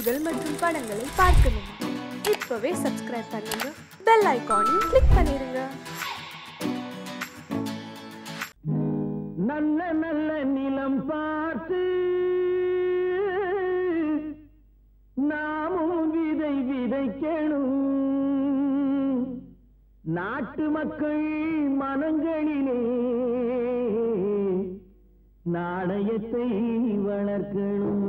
நிகழ்ச்சிகள் மற்றும் படங்களை பார்க்கணுமா? இப்பவே சப்ஸ்கிரைப் பண்ணுங்க, பெல் ஐகானையும் கிளிக் பண்ணிருங்க. நல்ல நல்ல நிலம் பார்த்து நாமும் விதை விதைக்கணும். நாட்டு மக்கள் மனங்களிலே நாணயத்தை வளர்க்கணும்.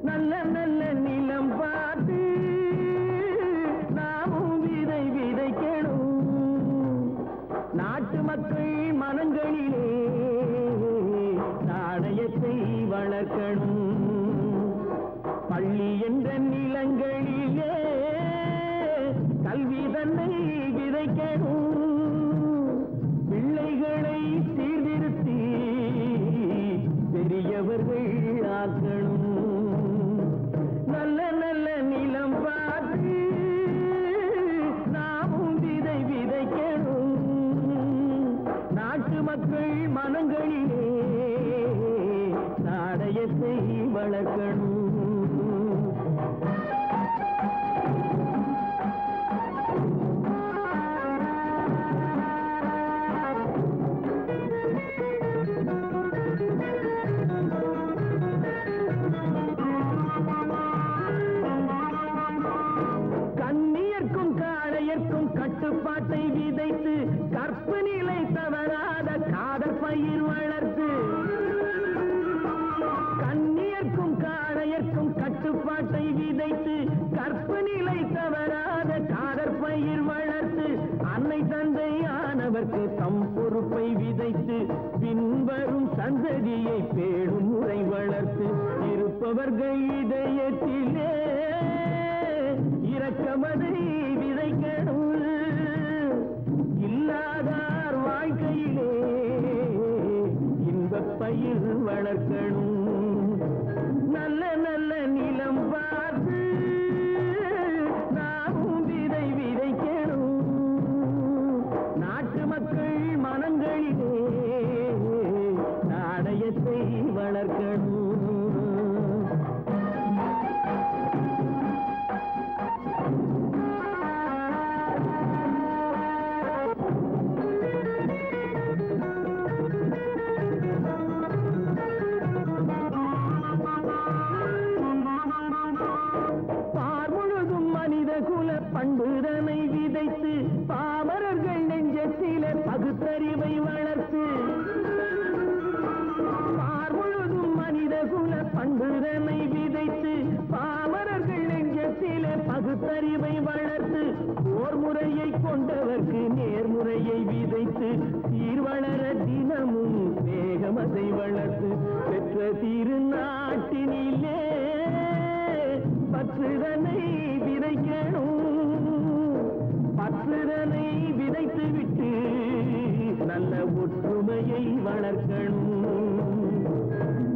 நல்ல நல்ல நிலம் பார்த்து நாமும் விதை விதைக்கணும். நாட்டு மக்கள் மனங்களிலே நாணயத்தை வளர்க்கணும். பள்ளி என்ற நிலங்களிலே கல்வி தன்னை விதைக்கணும். பிள்ளைகளை சீர்திருத்தி பெரியவர்கள் ஆக்கணும். நல்ல நல்ல நிலம் பார்த்து நாமும் விதை விதைக்கணும். நாட்டு மக்கள் மனங்களிலே நாணயத்தை வளர்க்கணும். கட்டுப்பாட்டை விதைத்து கற்பு நிலை தவறாத காதற் பயிர் வளர்த்து, கண்ணியர்க்கும் காளையர்க்கும் கட்டுப்பாட்டை விதைத்து கற்பு நிலை தவறாத காதற் பயிர் வளர்த்து, அன்னை தந்தையானவர்க்கு தம் பொறுப்பை விதைத்து பின்வரும் சந்ததியை பேடும் முறை வளர்த்து, இருப்பவர்கள் இதயத்திலே இரக்கமதை விதைக்கணும். இல்லாதார் வாழ்க்கையிலே இன்பப் பயிர் வளர்க்கணும். நல்ல நல்ல நிலம் பார்த்து நாமும் விதை விதைக்கணும். நாட்டு மக்கள் மனங்களிலே நாணயத்தை வளர்க்கணும். பண்புதனை விதைத்து பாமரர்கள் நெஞ்சத்திலே பகுத்தறிவை வளர்த்து, பார்முழுதும் மனித குல பண்புதனை விதைத்து பாமரர்கள் நெஞ்சத்திலே பகுத்தறிவை வளர்த்து, போர் முறையை கொண்டவர்க்கு நேர்முறையை விதைத்து சீர்வளர தினமும் வேகமதை வளர்த்து, பெற்ற திருநாட்டினிலே பற்றுதனை விதைக்கணும். பற்றுதனை விதைத்து விட்டு நல்ல ஒற்றுமையை வளர்க்கணும்.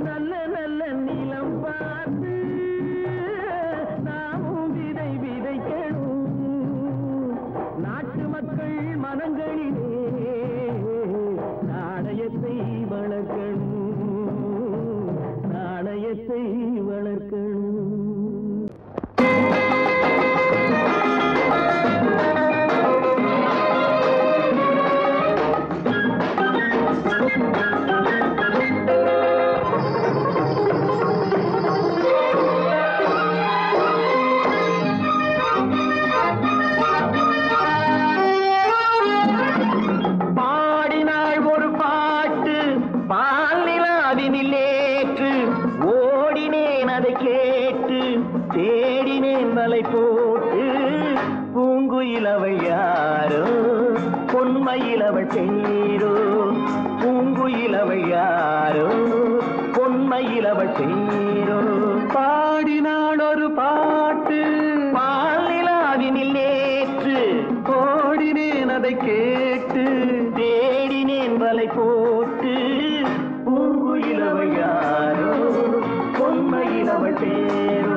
நல்ல நல்ல நிலம் பார்த்து நாமும் விதை விதைக்கணும். நாட்டு மக்கள் மனங்களிலே நாணயத்தை வளர்க்கணும். நாணயத்தை வளர்க்கணும். போட்டு பூங்குயிலவள் யாரோ பொன்மயிலவள் பேரோ, பூங்குயிலவள் யாரோ பொன்மயிலவள் பேரோ, பாடினாள் ஒரு பாட்டு பாலிலாவினில் நேற்று, ஓடினேன் அதை கேட்டு தேடினேன் வலை போட்டு, பூங்குயிலவள் யாரோ பொன்மயிலவள் பேரோ.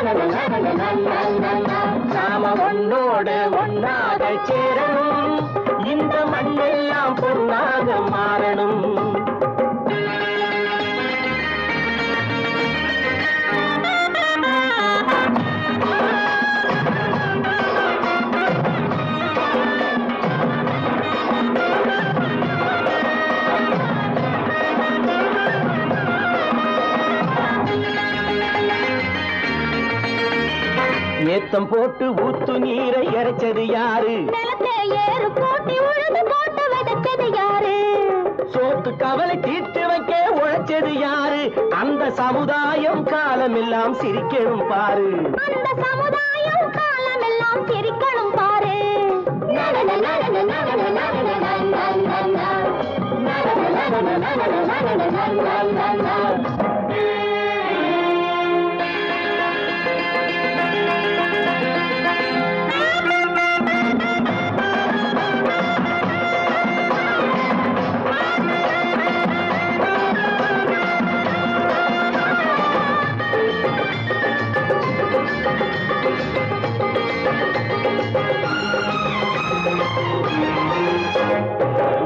நாம ஒன்னோடு ஒன்னாக சேரணும், இந்த மண்ணெல்லாம் பொன்னாக மாறணும். ஏத்தம் போட்டு ஊத்து நீரை இறைச்சது யாரு? நிலத்தை ஏறு போட்டி உழுது போட்டு விதைச்சது யாரு? சோத்து கவலை தீர்த்து வைக்க உழைச்சது யாரு? அந்த சமுதாயம் காலமெல்லாம் சிரிக்கணும் பாரு. அந்த சமுதாயம் காலமெல்லாம் சிரிக்கணும் பாரு.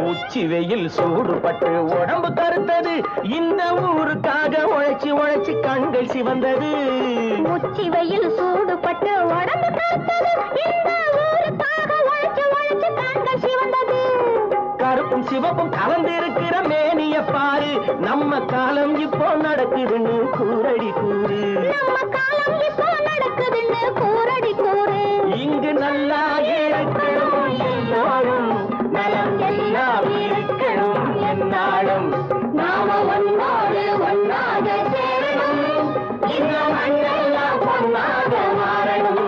உச்சி வெயில் சூடுபட்டு உடம்பு கருத்தது, இந்த ஊருக்காக உழைச்சி உழைச்சி கண்கள் சிவந்தது. உச்சி வெயில் சூடுபட்டு உடம்பு கருத்தது, இந்த ஊருக்காக உழைச்சி உழைச்சி கண்கள் சிவந்தது. கருப்பும் சிவப்பும் கலந்திருக்கிற மேனிய பாரு, நம்ம காலம் இப்போ நடக்குதுன்னு கூரடி கூறு. நம்ம காலம் இப்போ நடக்குதுன்னு கூரடி கூறு. இங்கு நல்லா இருக்கணும் எல்லாரும், நலம் எல்லாம் இருக்கணும் என்னாலும். நாம ஒன்னோடு ஒன்னாக சேரணும், இந்த மண்ணெல்லாம் பொன்னாக மாறணும்.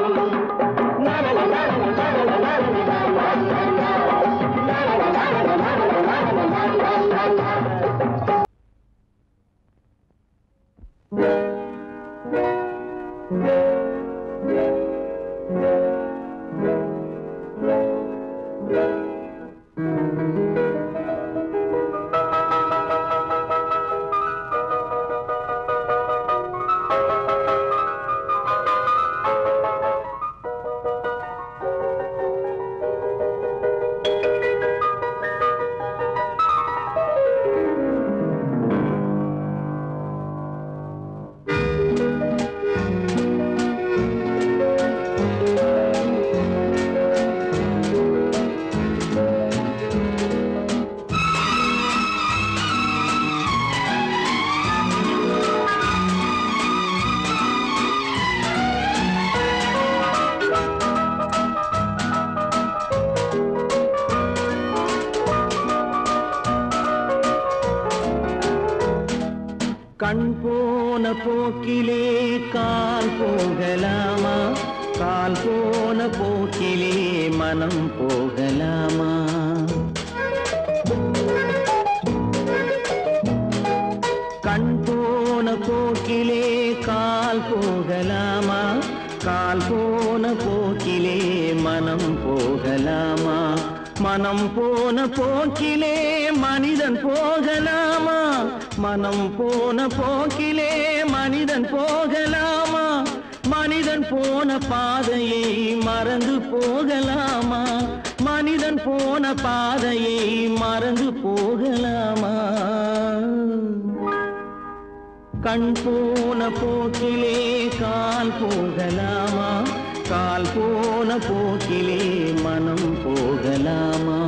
கண் போன போக்கிலே கால் போகலாமா? கால் போன போக்கிலே மனம் போகலாமா? கண் போன போக்கிலே கால் போகலாமா? கால் போன போக்கிலே மனம் போகலாமா? மனம் போன போக்கிலே மனிதன் போகலாமா? மனம் போன போக்கிலே மனிதன் போகலாமா? மனிதன் போன பாதையை மறந்து போகலாமா? மனிதன் போன பாதையை மறந்து போகலாமா? கண் போன போக்கிலே கால் போகலாமா? கால் போன போக்கிலே மனம் போகலாமா?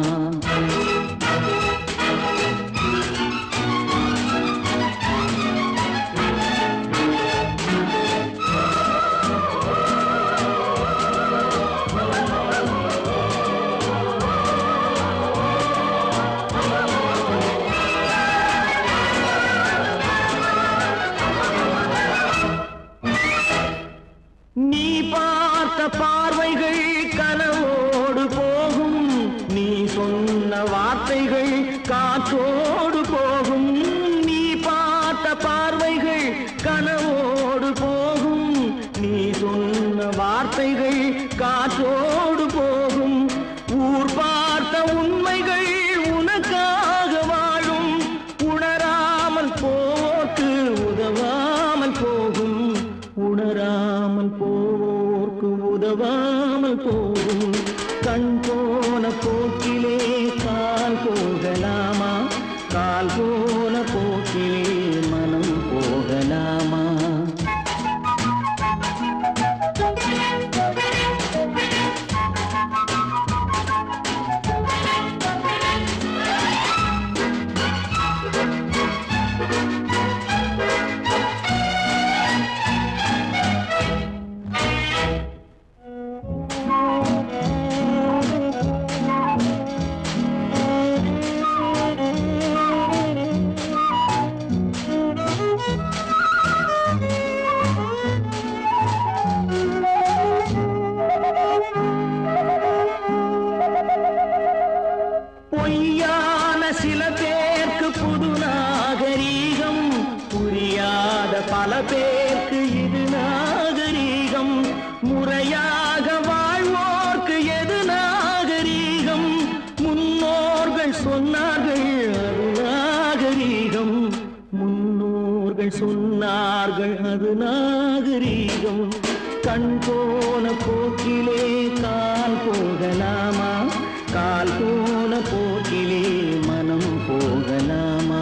நீ பார்த்த பார்வைகள் கனவோடு போகும், நீ சொன்ன வார்த்தைகள் காற்றோடு போகும். நீ பார்த்த பார்வைகள் கனவோடு போகும், நீ சொன்ன வார்த்தைகள் காற்றோடு போகும். ஊர் பார்த்த உண்மைகள் உனக்காக வாழும், உணராமல் போக்கு உதவாமல் போகும், உணராமல் உதவாமல் போகும் கண் போன போக்கிலே கால் போகலாமா கால் போன போக்கிலே மனம் போகலாமா பொய்யான சில பேருக்கு புது நாகரீகம் புரியாத பல பேருக்கு இது நாகரீகம் முறையாக வாழ்வோர்க்கு எது நாகரீகம் முன்னோர்கள் சொன்னார்கள் அது நாகரீகம் முன்னோர்கள் சொன்னார்கள் அது நாகரீகம் கண் போன போக்கிலே கால் போகலாமா கால் போன போக்கிலே மனம் போகலாமா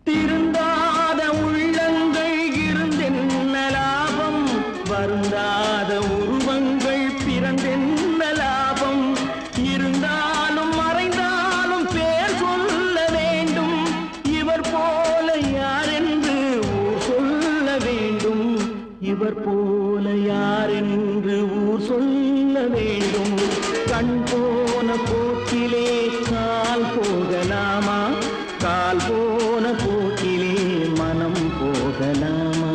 திருந்தாத உள்ளங்கள் இருந்தென்ன லாபம் வருந்தாத உருவங்கள் பிறந்தென்ன லாபம் இருந்தாலும் மறைந்தாலும் பேர் சொல்ல வேண்டும் இவர் போல யாரென்று ஊர் சொல்ல வேண்டும் இவர் போல யாரென்று ஊர் சொல்ல வேண்டும் கண் போன போக்கிலே கால் போகலாமா கால் போன போக்கிலே மனம் போகலாமா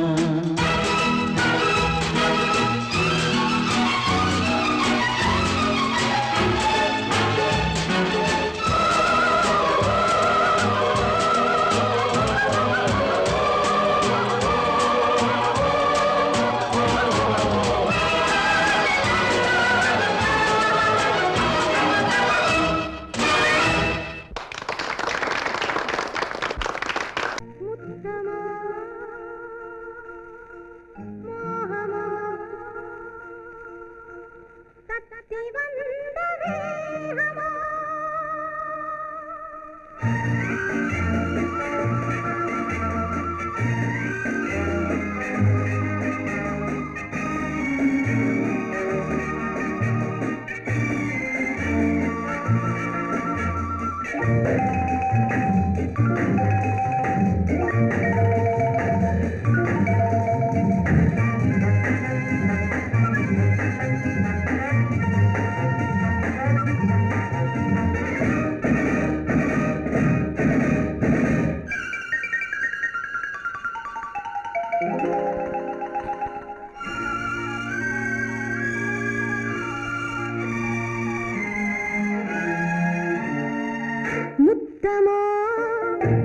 முத்தமோ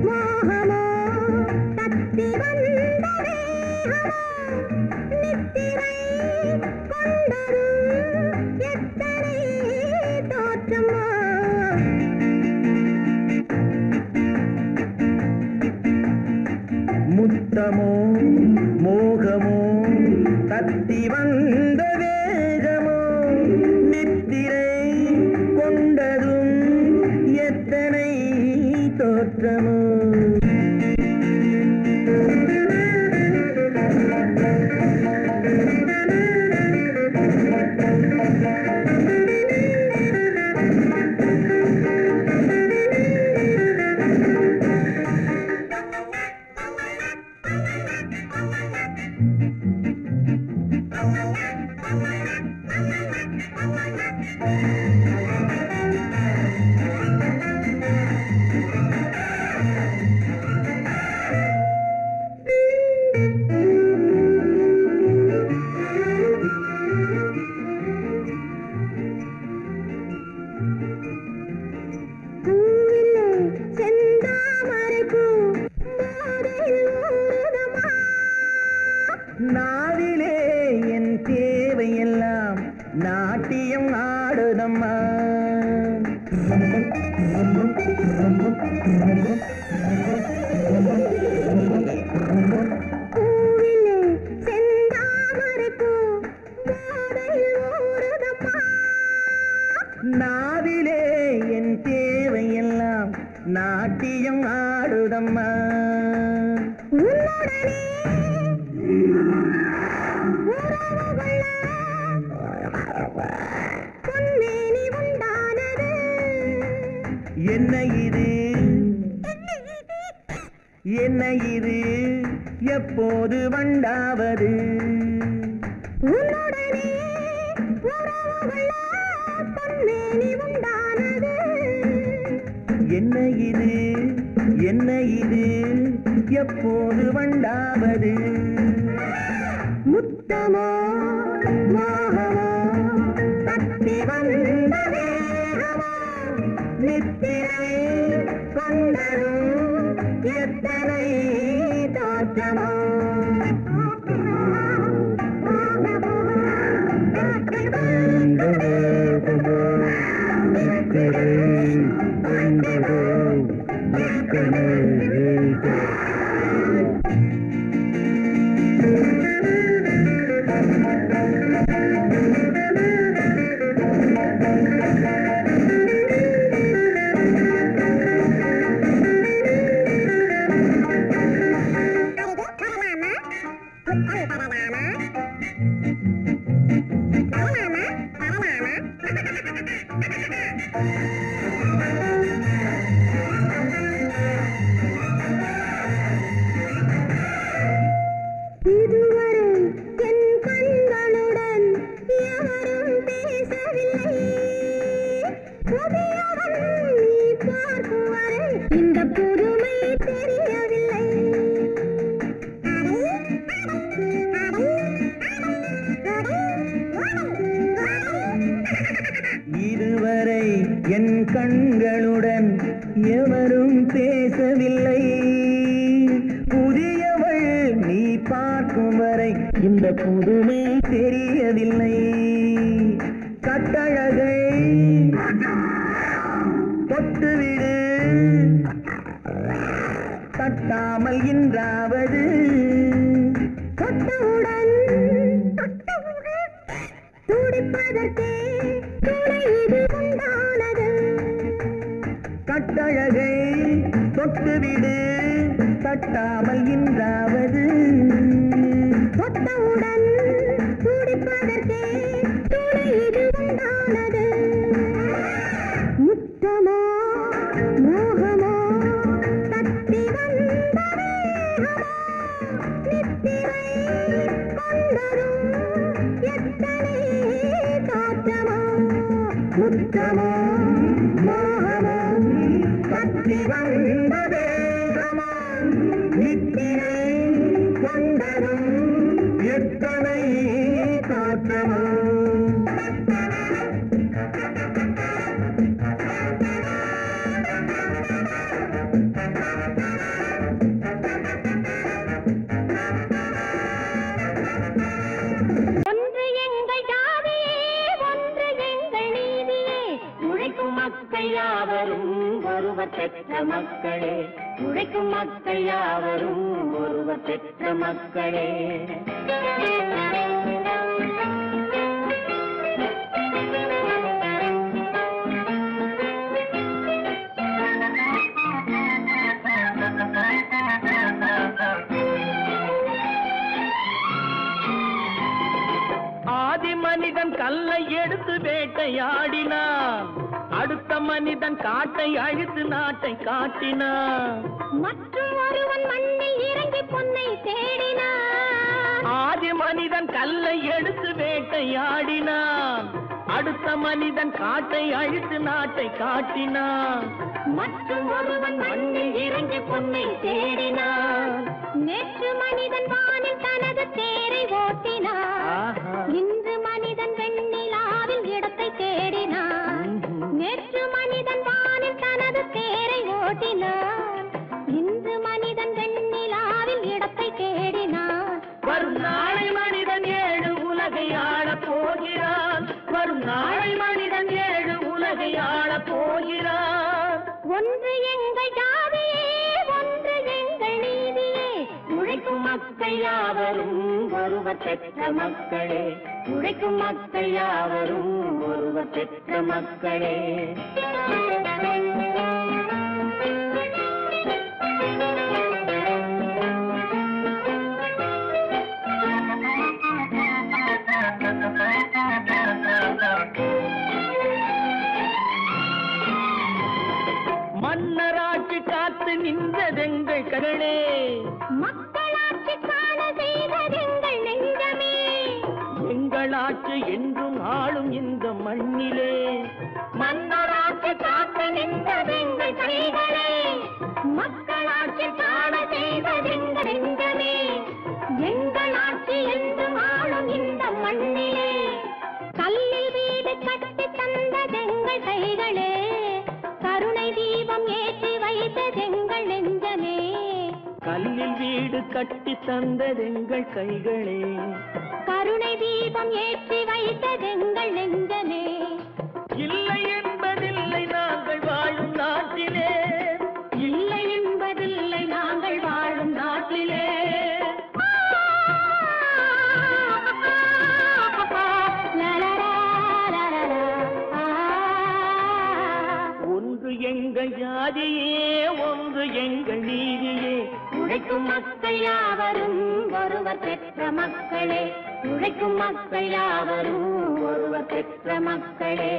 மோகமோ தத்தி வந்த வேகமோ நித்திரை கொண்டரும் எத்தனை தோற்றமோ முத்தமோ மோகமோ தத்தி வந்த வேகமோ நித்திரை கொண்டதும் எத்தனை தோற்றமோ நாவிலே என் தேவையெல்லாம் நாட்டியம் ஆடுதம்மா. என்ன இது என்ன இது எப்போது வண்டாவது? என்ன இது என்ன இது எப்போது வண்டாவது? முத்தமோ மோகமோ தப்பி வந்த வேகமோ நித்திரை கொண்டரும் எத்தனை தோற்றமோ? இதுவரை என் கண்களுடன் எவரும் பேசவில்லை. புதியவள் நீ பார்க்கும் வரை இந்த புதுமை தெரியவில்லை. கட்டழகை தொட்டுவிடு தட்டாமல் இன்றாவது தொட்டவுடன் துடிப்பதற்கே கட்டழகை தொட்டுவிடு தட்டாமல் இன்றாவது தொட்டவுடன் துடிப்பதற்கே துணை இது உண்டானது. முத்தமோ மோகமோ தப்பி வந்த வேகமோ நித்திரை கொண்டரும் எத்தனை தோற்றமோ? முத்தமோ மோகமோ தப்பி வந்த வேகமோ நித்திரை கொண்டரும் எத்தனை தோற்றமோ? பெற்ற மக்களே உழைக்கும் மக்கள் யாவரும் ஒருவர் பெற்ற மக்களே. ஆதி மனிதன் கல்லை எடுத்து வேட்டையாடினான், அடுத்த மனிதன் காட்டை அழித்து நாட்டை காட்டினான். மற்றும் ஒருவன் மண்ணில் இறங்கி பொன்னை தேடினான். ஆதி மனிதன் கல்லை எடுத்து வேட்டையாடினான், அடுத்த மனிதன் காட்டை அழித்து நாட்டை காட்டினான். மற்றும் ஒருவன் மண்ணில் இறங்கி பொன்னை தேடினான். நேற்று மனிதன் வானில் தனது தேரை ஓட்டினான், இன்று மனிதன் வெண்ணிலாவில் இடத்தை தேடினான். நேற்று மனிதன் வானில் தனது தேரை ஓட்டினான், இன்று மனிதன் வெண்ணிலாவில் இடத்தை தேடினான். வரும் நாளை மனிதன் 7 உலகை ஆளப் போகிறான், வரும் நாளை மனிதன் 7 உலகை ஆளப் போகிறான். ஒன்று எங்கள் ஜாதியே, ஒன்று எங்கள் நீதியே. உழைக்கும் மக்கள் யாவரும் ஒருவர் பெற்ற மக்களே, உழைக்கும் மக்கள் யாவரும் ஒருவர் பெற்ற மக்களே. மன்னராட்சி காத்து நின்றதெங்கள் கரணே, மக்களாட்சி காண செய்ததெங்கள் நெஞ்சமே. எங்களாட்சி என்றும் ஆளும் இந்த மண்ணிலே, மன்னராட்சி காத்து நின்றதெங்கள் கைகளே, மக்களாட்சி காண செய்ததெங்கள் நெஞ்சமே. எங்களாட்சி என்றும் ஆளும் இந்த மண்ணிலே, கல்லில் வீடு கட்டி தந்ததெங்கள் கைகளே, கருணை தீபம் ஏற்றி வைத்ததெங்கள் நெஞ்சமே. கல்லில் வீடு கட்டி தந்ததெங்கள் கைகளே, கருணை தீபம் ஏற்றி வைத்ததெங்கள் நெஞ்சமே. இல்லை என்பதில்லை நாங்கள் வாழும் நாட்டிலே, இல்லை என்பதில்லை நாங்கள் வாழும் நாட்டிலே. ஒன்று எங்கள் ஜாதியே, ஒன்று எங்கள் நீதியே. உழைக்கும் மக்கள் யாவரும் ஒருவர் பெற்ற மக்களே, உழைக்கும் மக்கள் யாவரும் ஒருவர் பெற்ற மக்களே.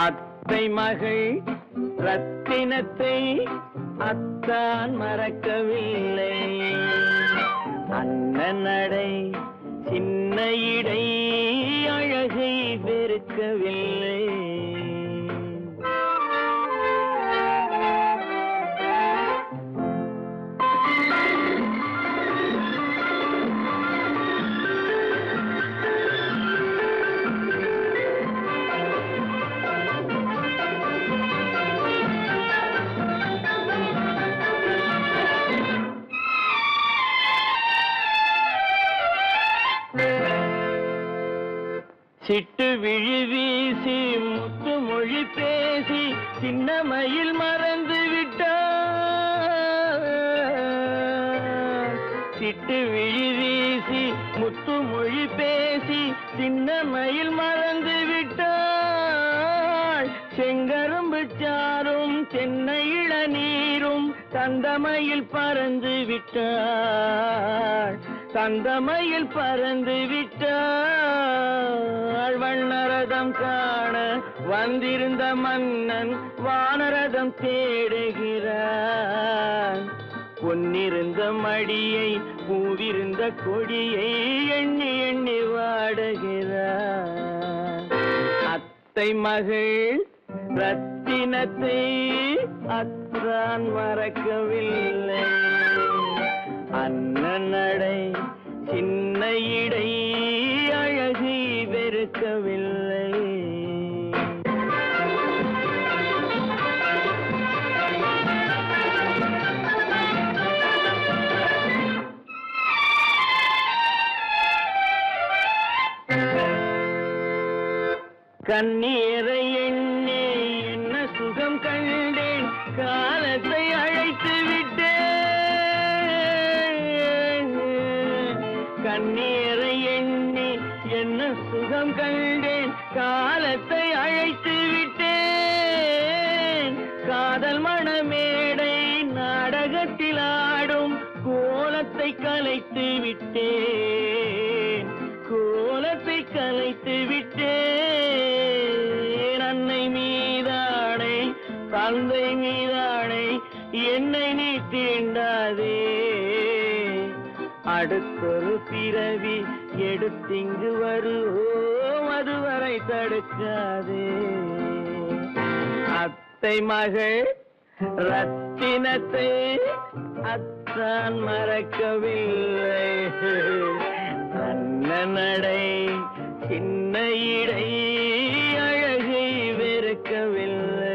அத்தை மகள் ரத்தினத்தை அத்தான் மறக்கவில்லை, அண்ணன் நடை சின்ன இடை அழகை வெறுக்கவில்லை. சிட்டு விழி வீசி முத்து மொழி பேசி சின்னமையில் மறந்து விட்டார். சிட்டு விழி வீசி முத்து மொழி பேசி சின்னமையில் மறந்து விட்டாள். செங்கரும்பு சாரும் சென்னை இளநீரும் தந்தமையில் பறந்து விட்டாள், தந்தமையில் பறந்து விட்டாள். வண்ணரதம் காண வந்திருந்த மன்னன் வானரதம் தேடுகிறான். பொன்னிருந்த மடியை பூவிருந்த கொடியை எண்ணி எண்ணி வாடுகிறான். அத்தை மகள் ரத்தினத்தை அத்தான் மறக்கவில்லை, அண்ணன் நடை சின்ன இடை அழகை வெறுக்கவில்லை. கண்ணீரை எண்ணி என்ன சுகம் கண்டேன், காலத்தை அழைத்து விட்டேன். கண்ணீரை எண்ணி என்ன சுகம் கண்டேன் காலத்தை அழைத்து விட்டேன் காதல் மணமேடை நாடகத்தில் ஆடும் கோலத்தை கலைத்து விட்டேன் கோலத்தை கலைத்து விட்டேன் அன்னை மீதானை தந்தை மீதானை என்னை நீ தீண்டாதே அடுத்தொரு பிறவி எடுத்திங்கு வருவோம் அதுவரை தடுக்காதே அத்தை மகள் ரத்தினத்தை அத்தான் மறக்கவில்லை அண்ண நடை சின்ன இடை அழகை வெறுக்கவில்லை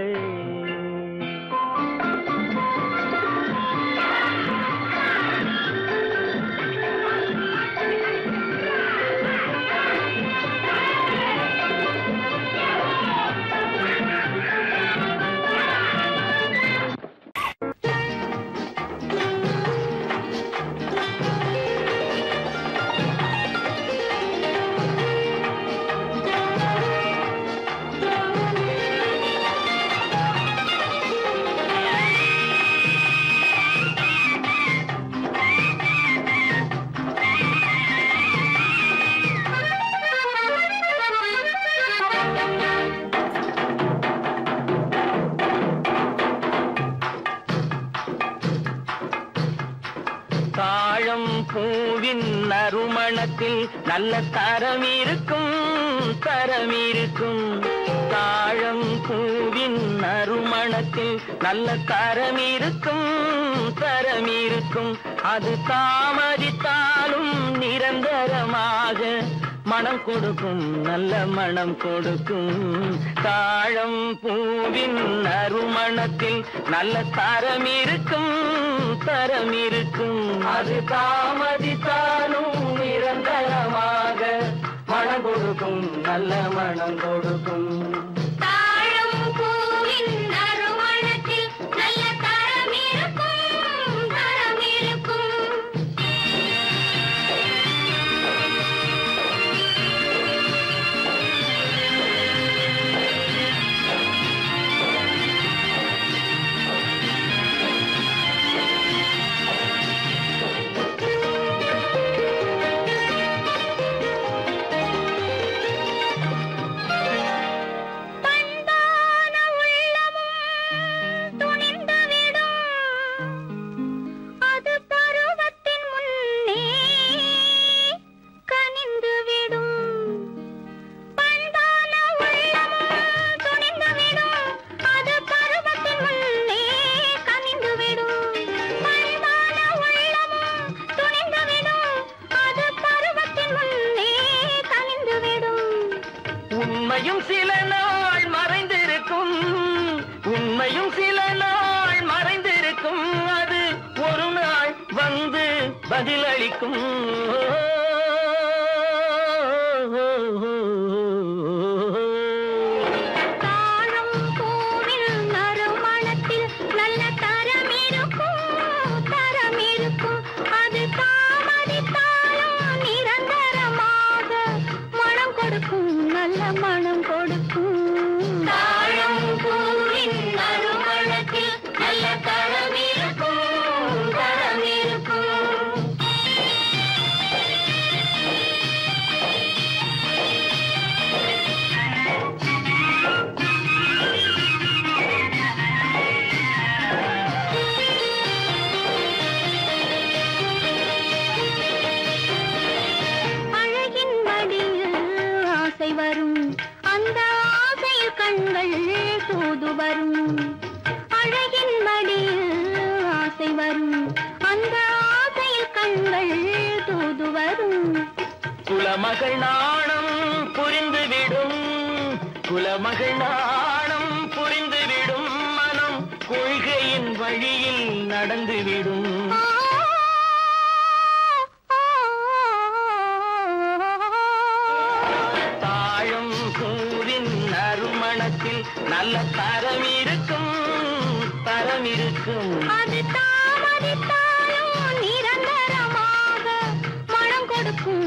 தாழம் பூவின் நறுமணத்தில் நல்ல தரம் இருக்கும் தாழம் பூவின் நறுமணத்தில் நல்ல தரம் இருக்கும் அது தாமதித்தாலும் நிரந்தரமாக மனம் கொடுக்கும் நல்ல மனம் கொடுக்கும் தாழம் பூவின் நறுமணத்தில் நல்ல தரம் இருக்கும் அது தாமதித்தாலும் நிரந்தரமாக மனம் கொடுக்கும் நல்ல மனம் கொடுக்கும் தாழம் பூவின் நறுமணத்தில் நல்ல தரம் இருக்கும் உண்மையும் சில நாள் மறைந்திருக்கும் அது ஒரு நாள் வந்து பதிலளிக்கும் மனம் கொடுக்கும் தாழம் பூவின் நறுமணத்தில் நல்ல தரம் இருக்கும் அழகின் மடியில் ஆசை வரும் அந்த ஆசையில் கண்கள் தூது வரும் அழகின் மடியில் ஆசை வரும் அந்த ஆசையில் கண்கள் தூது வரும் குலமகள் நாணம் புரிந்துவிடும் மனம் கொள்கையின் வழியில் நடந்துவிடும் தாழம் பூவின் நறுமணத்தில் நல்ல தரம் இருக்கும் அது தாமதித்தாலும் நிரந்தரமாக மனம் கொடுக்கும்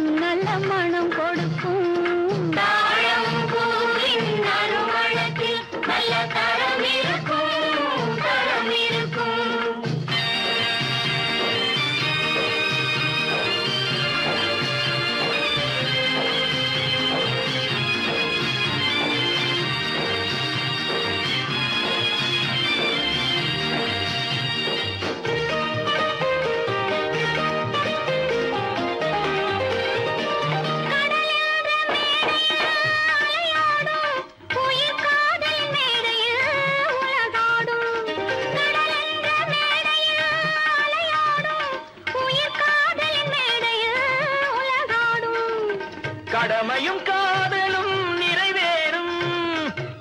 கடமையும் காதலும் நிறைவேறும்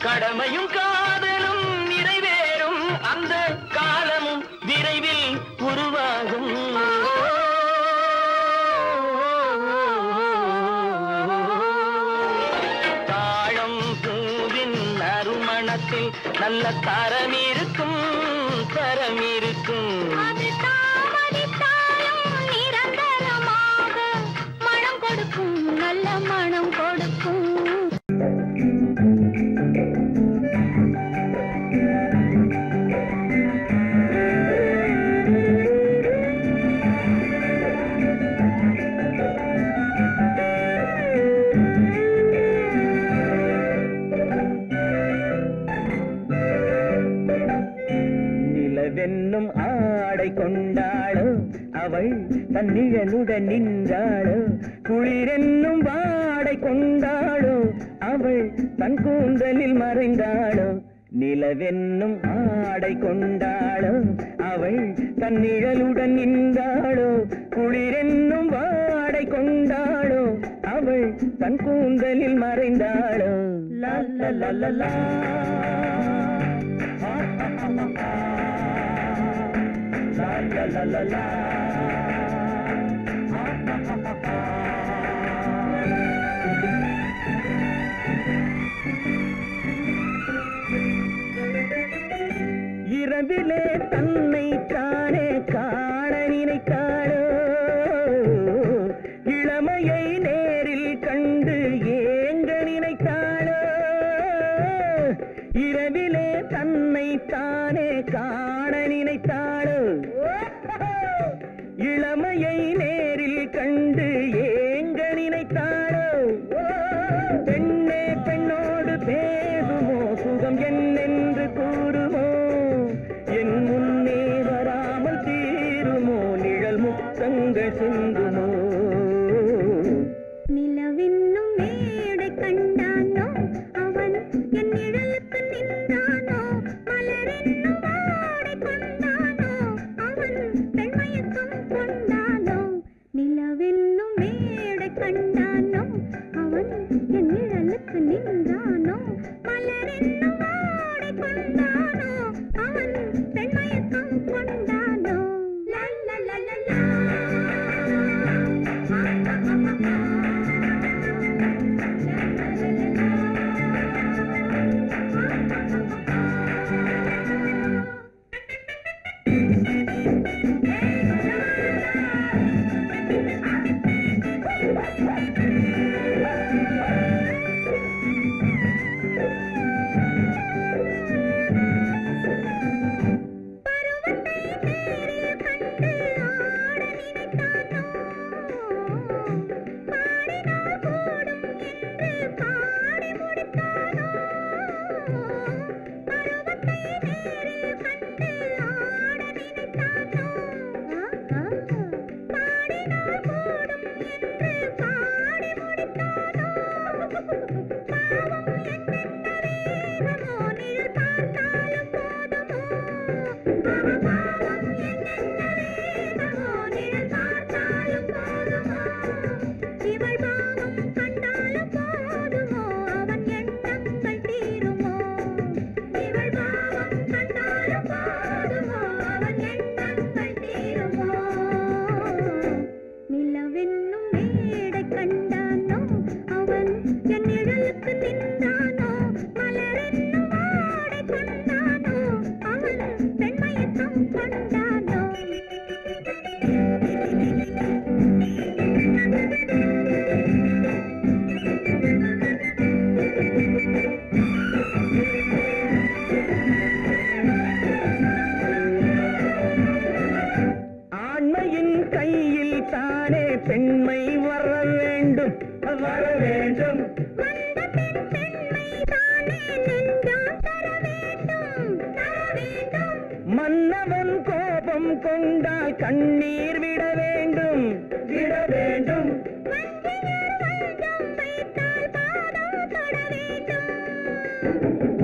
கடமையும் காதலும் நிறைவேறும் அந்த காலமும் விரைவில் உருவாகும் தாழம் பூவின் நறுமணத்தில் நல்ல தரம் இருக்கும் தரம் இருக்கும் நல்ல மனம் கொடுக்கும் நிலவென்னும் ஆடை கொண்டாளோ அவள் தன் நிழலுடன் நின்றாளோ குளிரென்னும் வாடை கொண்டாளோ அவள் தன் கூந்தலில் மறைந்தாளோ நிலவென்னும் ஆடை கொண்டாளோ அவள் தன் நிழலுடன் நின்றாளோ குளிரென்னும் வாடை கொண்டாளோ அவள் தன் கூந்தலில் மறைந்தாளோ லா லா லா லா லா la la la la இரவிலே தன்னை தானே காண நினைத்தாளோ இளமையை நேரில் கண்டு ஏங்க நினைத்தாளோ இரவிலே தன்னை தானே காண நினைத்தாளோ இளமையை நேரில் கண்டு ஏங்க நினைத்தாளோ பெண்ணே பெண்ணோடு பேசுமோ சுகம் என்னென்று கூறுமோ என் முன்னே வராமல் தீருமோ நிழல் முத்தங்கள் சிந்துமோ நிலவென்னும் மேடை கண்டானோ அவன் என் நிழலுக்கு நின்றானோ மலரென்னும் வாடை கொண்டானோ அவன் பெண்மயக்கம் கொண்டானோ நிலவென்னும் மேடை கண்டானோ அவன் என் நிழலுக்கு நின்றானோ மலரென்னும் வாடை கொண்டானோ அவன் பெண்மயக்கம் கொண்டானோ லா லா லா லா லா மன்னவன் கோபம் கொண்டால் கண்ணீர் விட வேண்டும் விட வேண்டும்.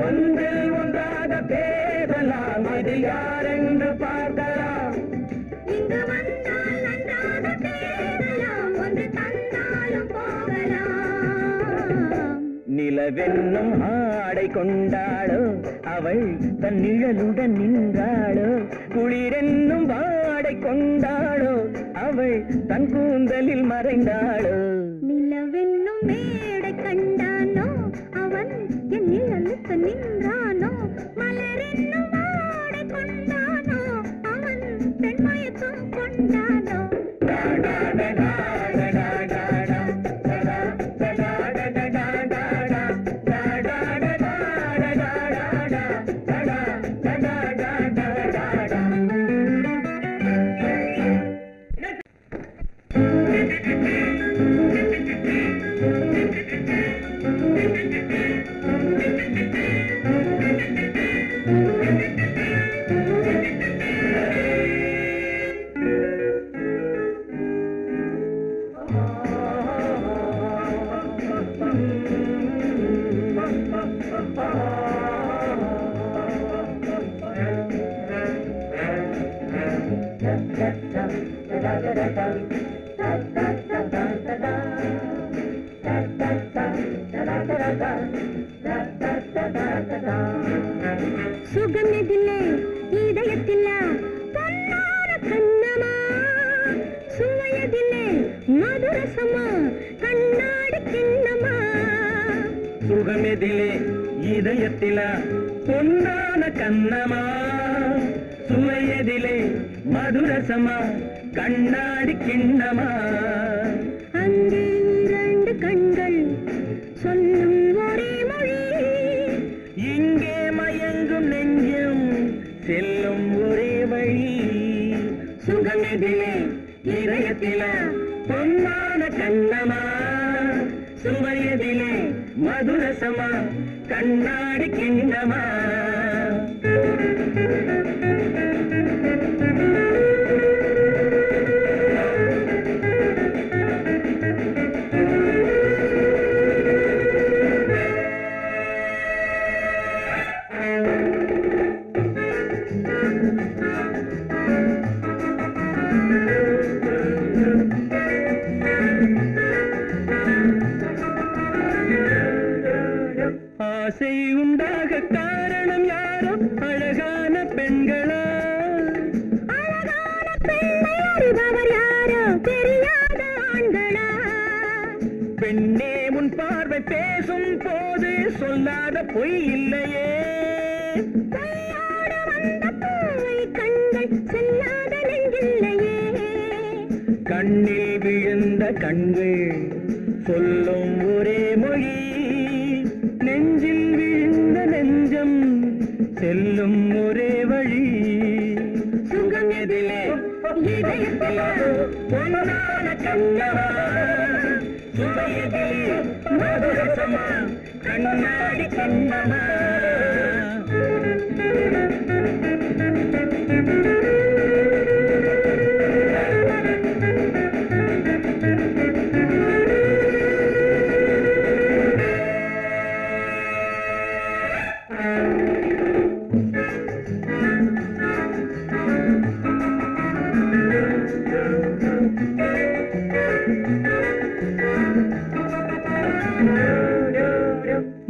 ஒன்றில் ஒன்றாக பேசலாம், அது யாரென்று பார்க்கலாம். இங்கு வந்தால் நன்றாக பேசலாம், ஒன்று தந்தாலும் போகலாம். நிலவென்னும் ஆடை கொண்டாளோ அவள் தன் நிழலுடன் நின்றாளோ குளிரென்னும் வாடை கொண்டாளோ அவள் தன் கூந்தலில் மறைந்தாளோ நிலவென்னும் மேடை கண்டானோ அவன் என் நிழலுக்கு நின்றானோ மலரென்னும் வாடை கொண்டானோ அவன் பெண்மயக்கம் கொண்டானோ சுகமெதிலே இதயத்தில பொன்னார கண்ணமா சுவையதிலே மதுரசமா கண்ணாடி கிண்ணமா சுகமெதிலே இதயத்தில பொன்னான கண்ணமா சுவையதிலே மதுரசமா கண்ணாடி கிண்ணமா அங்கே இரண்டு கண்கள் சொல்லும் ஒரே மொழி இங்கே மயங்கும் நெஞ்சம் செல்லும் ஒரே வழி சுகமெதிலே இதயத்தில பொன்னான கண்ணமா சுவையதிலே மதுரசமா கண்ணாடி கிண்ணமா ஆசை உண்டாக காரணம் யாரோ அழகான பெண்களா அழகான பெண்ணை அறிபவர் யாரோ தெரியாத ஆண்களா பெண்ணே உன் பார்வை பேசும் போது சொல்லாத பொய் இல்லையே பொய்யோடு வந்த பூவை கண்கள் செல்லாத நெஞ்சில்லையே கண்ணில் விழுந்த கண்கள் சொல்லும் ஒரே மொழி நெஞ்சில் விழுந்த நெஞ்சம் செல்லும் ஒரே வழி சுகம் எதிலே இதயத்தில பொன்னான கண்ணமா சுவையதிலே மதுரசமா கண்ணாடி கண்ணமா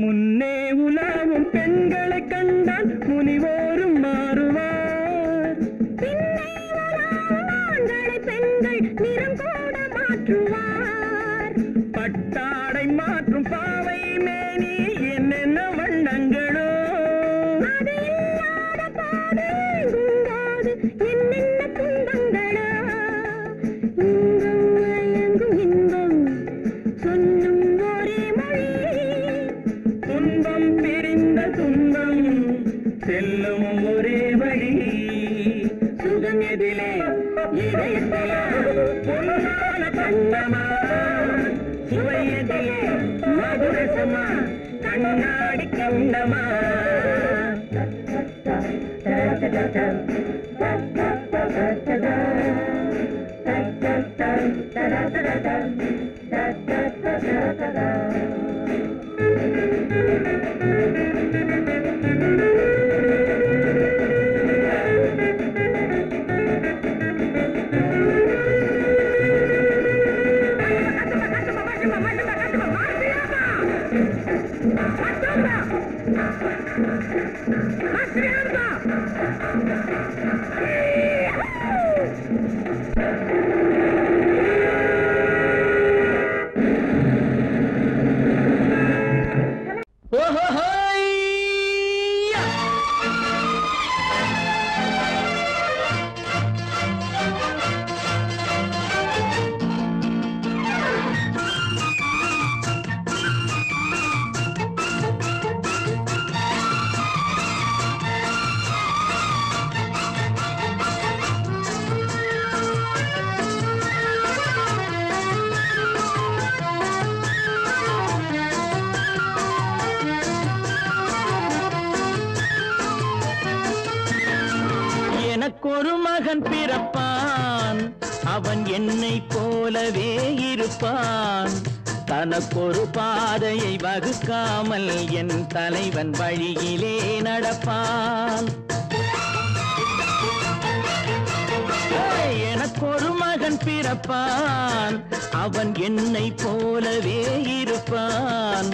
முன்னே உலாவும் பெண்களை கண்டால் முனிவோரும் மாறுவார் பின்னே உலாவும் ஆண்களை பெண்கள் நிறம் கூட மாற்றுவார் பட்டாடை மாற்றும் பாவை மேனி என்னென்ன வண்ணங்களோ அது இல்லாத போது எங்கும்போது என்னென்ன துன்பங்களோ இங்கும் மயங்கும் இன்பம் சொல்லும் ஒரே மொழி துன்பம் பிரிந்த துன்பம் செல்லும் ஒரே வழி சுகம் எதிலே இதயத்தில பொன்னான கண்ணமா சுவையதிலே மதுரசமா கண்ணாடி கண்ணமா எனக்கொரு மகன் பிறப்பான், அவன் என்னை போலவே இருப்பான். தனக்கொரு பாதையை வகுக்காமல் என் தலைவன் வழியிலே நடப்பான். எனக்கொரு மகன் பிறப்பான், அவன் என்னை போலவே இருப்பான்.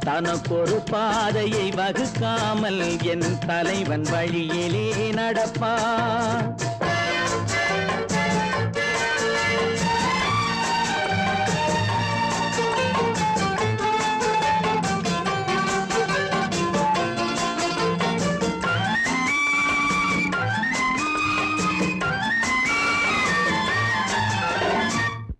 தனக்கொரு பாதையை வகுக்காமல் என் தலைவன் வழியிலே நடப்பான்.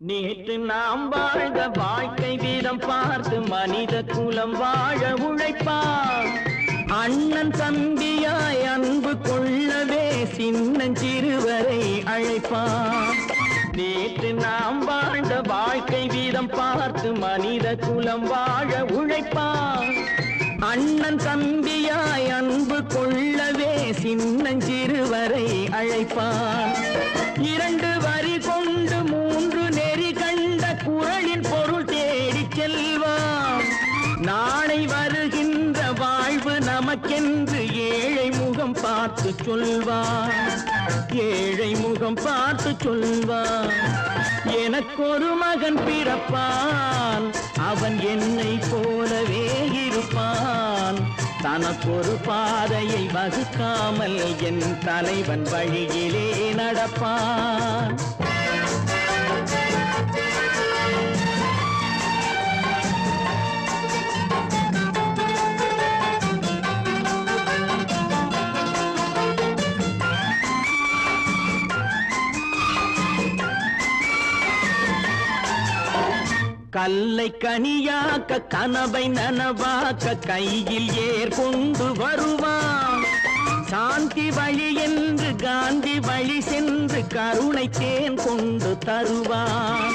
நேற்று நாம் வாழ்ந்த வாழ்க்கை வீதம் பார்த்து மனித குலம் வாழ உழைப்பான். அண்ணன் தம்பியாய் அன்பு கொள்ளவே சின்னஞ்சிறுவரை அழைப்பான். நேற்று நாம் வாழ்ந்த வாழ்க்கை வீதம் பார்த்து மனித குலம் வாழ உழைப்பான். அண்ணன் தம்பியாய் அன்பு கொள்ளவே சின்னஞ்சிறுவரை அழைப்பான். 2 வரி கொண்டு 3 நெறி கண்ட குறளின் பொருள் தேடிச் செல்வான். நாளை வருகின்ற வாழ்வு நமக்கென்று ஏழை முகம் பார்த்து சொல்வான். ஏழை முகம் பார்த்து சொல்வான். எனக்கொரு மகன் பிறப்பான், அவன் என்னை போலவே இருப்பான். தனக்கொரு பாதையை வகுக்காமல் என் தலைவன் வழியிலே நடப்பான். கல்லை கனியாக்க கனவை நனவாக்க கையில் ஏர் கொண்டு வருவான். சாந்தி வழி என்று காந்தி வழி சென்று கருணை தேன் கொண்டு தருவான்.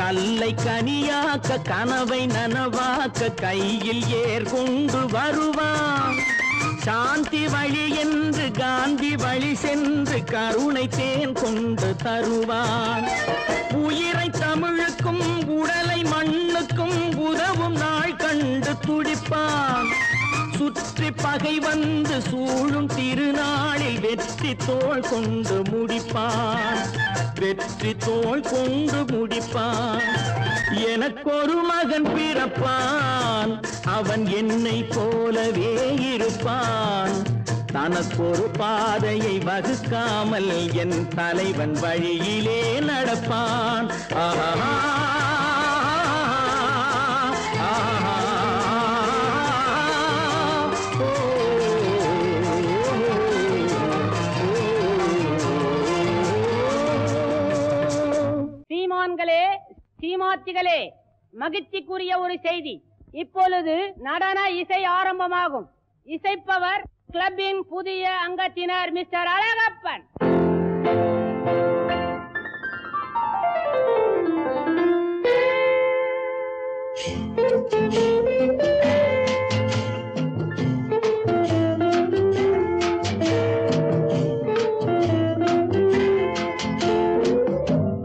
கல்லை கனியாக்க கனவை நனவாக்க கையில் ஏர் கொண்டு வருவான். சாந்தி வழி என்று காந்தி வழி சென்று கருணை தேன் கொண்டு தருவான். உயிரை தமிழுக்கும் உடலை மண்ணுக்கும் உதவும் நாள் கண்டு துடிப்பான். சுற்றி பகை வந்து சூழும் திருநாளில் வெற்றி தோள் கொண்டு முடிப்பான். வெற்றி தோள் கொண்டு முடிப்பான். எனக்கொரு மகன் பிறப்பான், அவன் என்னை போலவே இருப்பான். தனக்கொரு பாதையை வகுக்காமல் என் தலைவன் வழியிலே நடப்பான். ஆஹா சீமான்களே, சீமாத்திகளே, மகிழ்ச்சிக்குரிய ஒரு செய்தி. இப்பொழுது நடன இசை ஆரம்பமாகும். இசைப்பவர் கிளப்பின் புதிய அங்கத்தினர் மிஸ்டர் அழகப்பன்.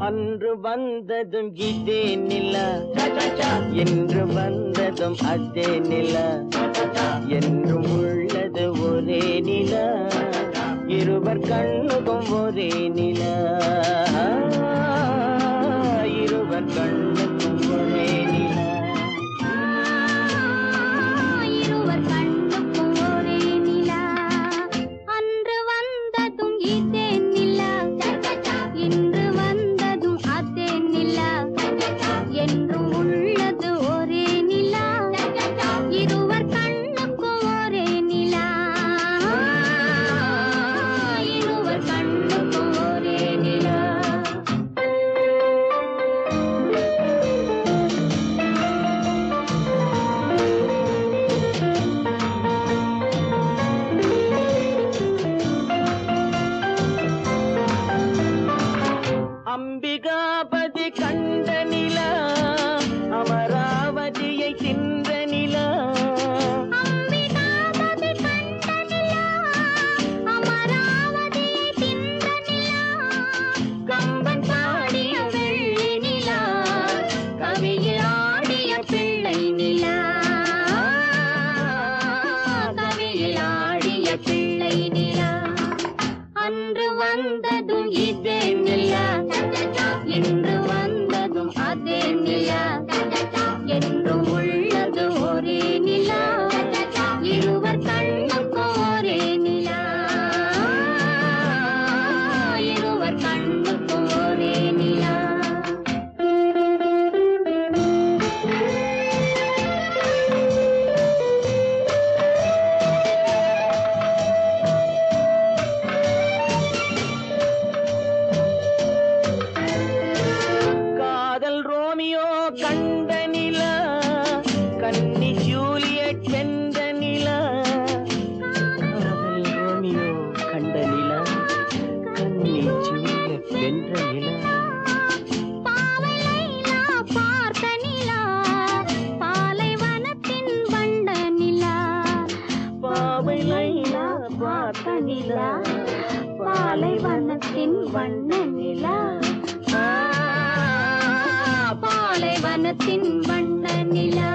அன்று வந்ததும் இதே நிலா, என்று வந்ததும் அதே நிலா, என்றும் உள்ளது ஒரே நிலா, இருவர் கண்ணுக்கும் ஒரே நிலா, இருவர் கண்ணுக்கும் ஒரே நிலா, இருவர் கண்ணுக்கும் ஒரே நிலா. அன்று வந்ததும் அம்பிகாபதி கண்ட நிலா அமராவதியை தின்ற நிலா அம்பிகாபதி கண்ட நிலா அமராவதியை தின்ற நிலா கம்பன் பாடிய வெள்ளி நிலா கவியில் ஆடிய பிள்ளை நிலா கவியில் ஆடிய பிள்ளை நிலா அன்று வந்ததும் இதே நிலா இன்று வந்ததும் அதே நிலா என்றும் உள்ளது ஒரே நிலா இருவர் கண்ணுக்கும் ஒரே நிலா இருவர் கண்ணுக்கும் ஒரே நிலா கண்ட நிலா கன்னி ஜூலியட் வென்ற நிலா காதல் ரோமியோ கண்ட நிலா கன்னி ஜூலியட் வென்ற நிலா பாவை லைலா பார்த்த நிலா பாலைவனத்தின் வண்ட நிலா பாவை லைலா பார்த்த நிலா பாலைவனத்தின் வண்ண நிலா பாலைவனத்தின் வண்ண நிலா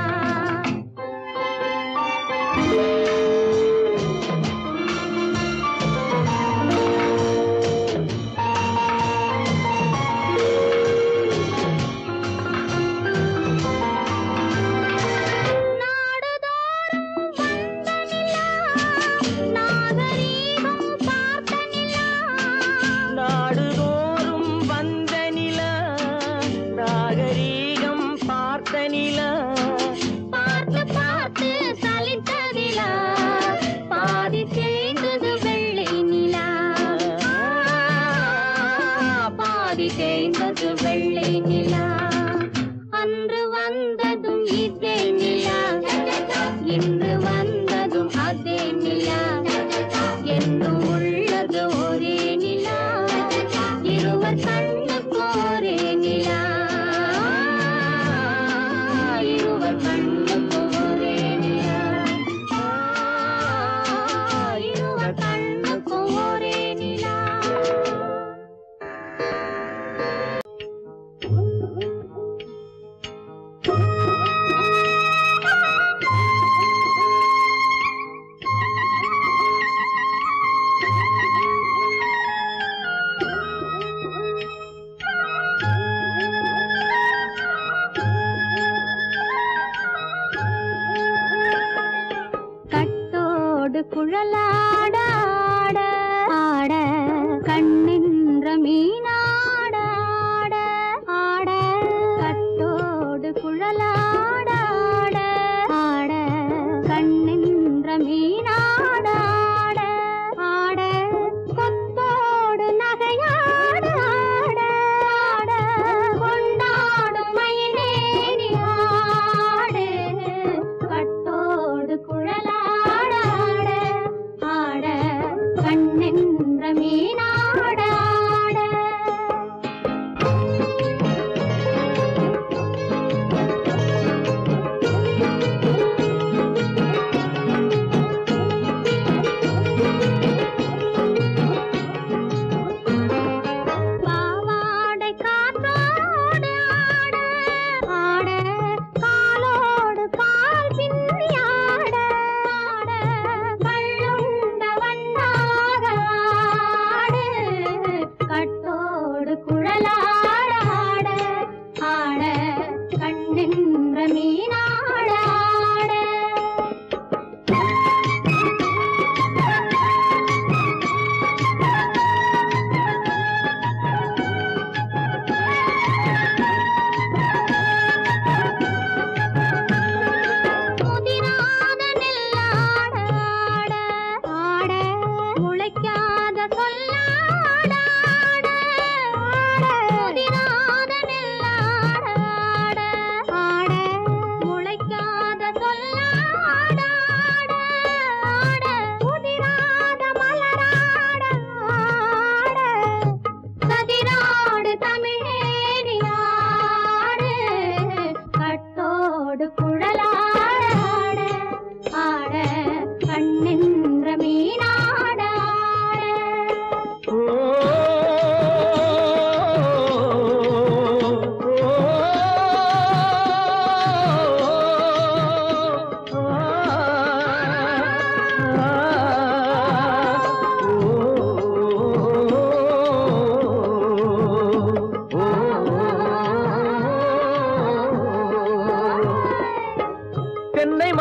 பார்த்து பார்த்து சலித்ததிலா பாதி தேய்ந்தது வெள்ளை நிலா பாதி தேய்ந்தது வெள்ளை நிலா அன்று வந்ததும் இதே நிலா இன்று வந்ததும் அதே நிலா என்றும் உள்ளது ஒரே நிலா இருவர் கண்ணுக்கு ஒரே நிலா இருவர் கண்ணுக்கு ஒரே நிலா இருவர் கண்ணுக்கு ஒரே நிலா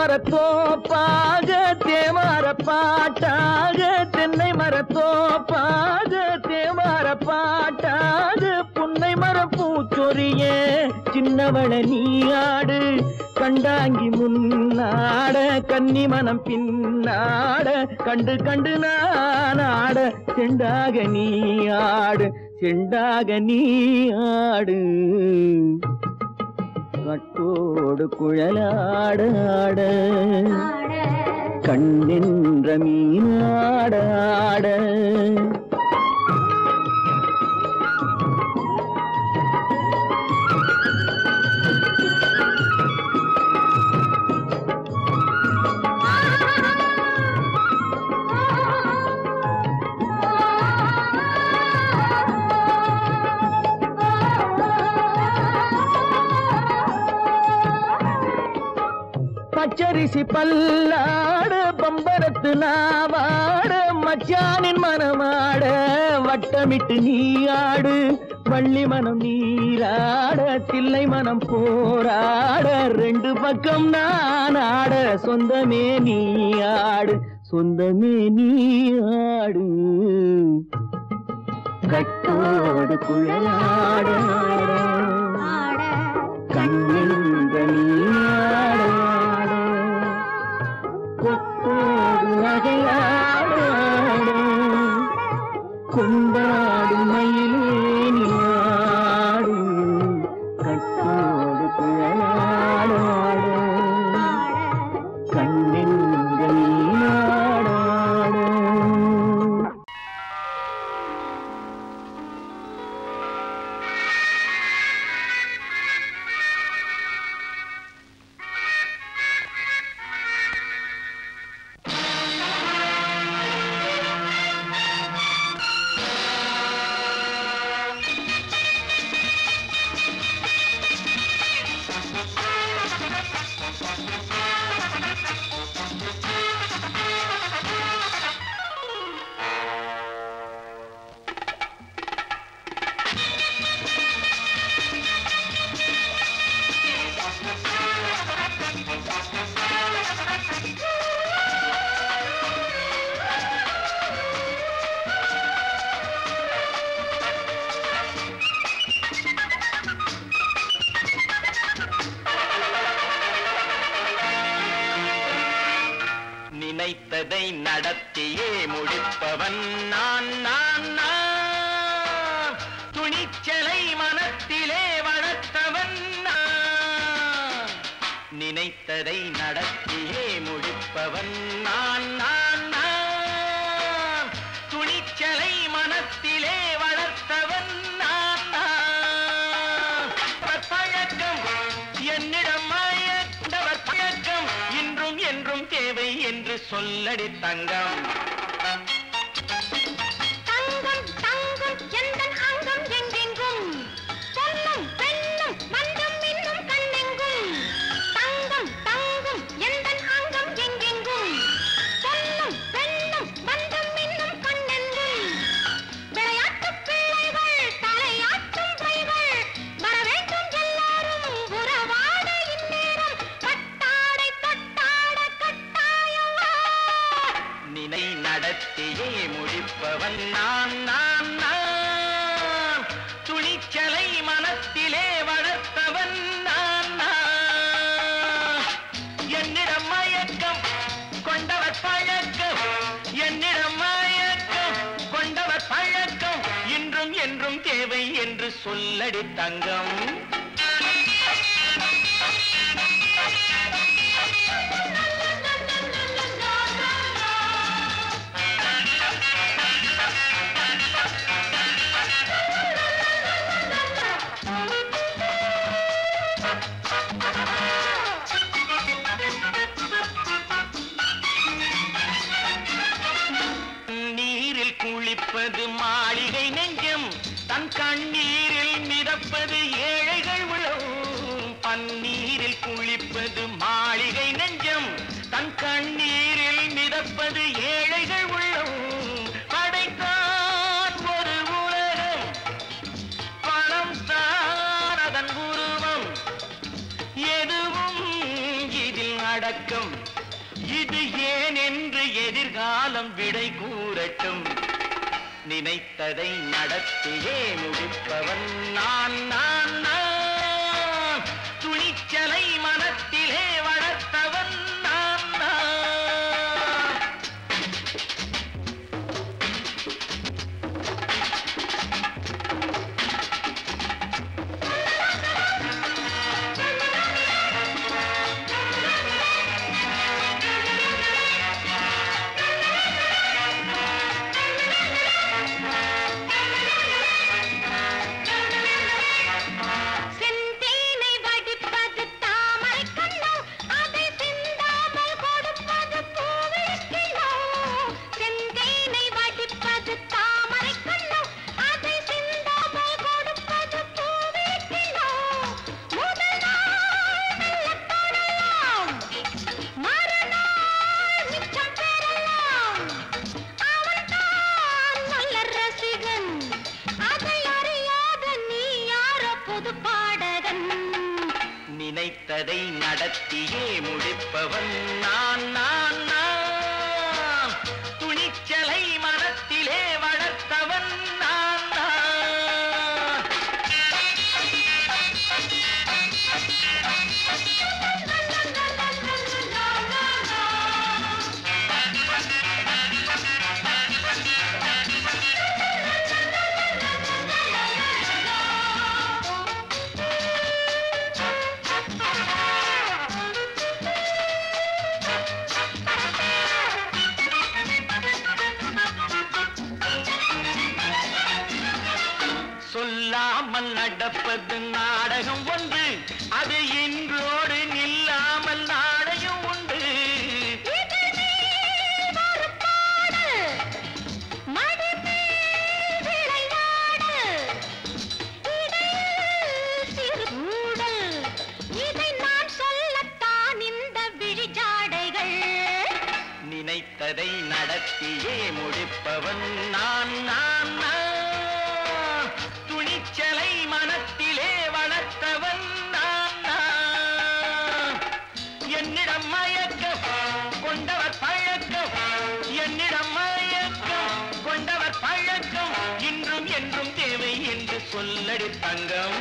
மரத்தோப்பாக தேமார பாட்டாக தென்னை மரத்தோப்பாக தேமார பாட்டாக புன்னை மரப்பூச்சொரிய சின்னவள நீயாடு கண்டாங்கி முன்னாட கன்னி மனம் பின்னாட கண்டு கண்டு நானாட செண்டாக நீயாடு செண்டாக நீயாடு கட்டோடு குழலாடாட கண்ணின்ற மீனாடாட பச்சரிசி பல்லாட பம்பரத்து நாவாட மச்சானின் மனமாட வட்டமிட்டு நீயாடு வள்ளி மனம் நீராட தில்லை மனம் போராட ரெண்டு பக்கம் நானாட சொந்தமே நீயாடு சொந்தமே நீயாடு கட்டோடு குழலாட கண்ணின்ற நீயாட கொண்டாடு மயிலேனியாடு கட்டோடு குழலாடாடு கண்ணின்ற நீயாடாடு நினைத்ததை நடத்தியே முடிப்பவன் நான் நான் நான் துணிச்சலை மனத்திலே வளர்த்தவன் நான் நினைத்ததை நடத்தியே முடிப்பவன் நான் நான் நான் துணிச்சலை மனத்திலே வளர்த்தவன் நான் நான் பழக்கம் என்னிடம் மாயவர் பழக்கம் இன்றும் என்றும் தேவை என்று சொல்லடி தங்கம் தங்கம் தங்கம் எந்தன் அங்கம் எங்கெங்கும் பொன்னும் பெண்ணும் மண்டும் இன்னும் கண்ணெங்கும் தங்கம் தங்கம் எந்தன் அங்கம் எங்கெங்கும் பொன்னும் பெண்ணும் மண்டும் இன்னும் கண்ணெங்கும் விளையாட்டு பிள்ளைகள் தலையாட்டும் பைகள் வர வேண்டும் எல்லாரும் உறவாட இந்நேரம் பட்டாடை தொட்டாட கட்டாயவா நினை நடத்தியே முடிப்பவன் நான் நான் நான் துணிச்சலை மனத்திலே வளர்த்தவன் நான் நான் என்னிடம் மயக்கம் கொண்டவர் பழக்கம் என்னிடம் மயக்கம் கொண்டவர் பழக்கம் இன்றும் என்றும் தேவை என்று சொல்லடி தங்கம் நீரில் குளிப்பது மாளிகை நெஞ்சம் தன் கண்ணீரில் மிதப்பது ஏழைகள் இது ஏன் என்று எதிர்காலம் விடை கூறட்டும். நினைத்ததை நடத்தியே முடிப்பவன் நான் நான் நான். துணிச்சலை மனத்திலே வளர்த்தவன் நான் நான். நினைத்ததை நடத்தியே முடிப்பவன் நான் நான் நான். துணிச்சலை மனத்திலே வளர்த்தவன் நான் நான். சொல்லாமல் நடப்பது நாடகம் ஒன்று, அது இன்றோடு நில்லாமல் நாடையும் உண்டு. இதை நான் சொல்லத்தான் இந்த விழிஜாடைகள். நினைத்ததை நடத்தியே முடிப்பவன் நான் நான் நான். துணிச்சலை மனத்திலே வளர்த்தவன் நான் நான். என்னிடம் மயக்கம் கொண்டவர் பழக்கம், என்னிடம் மயக்கம் கொண்டவர் பழக்கம், இன்றும் என்றும் தேவை என்று சொல்லடி தங்கம்.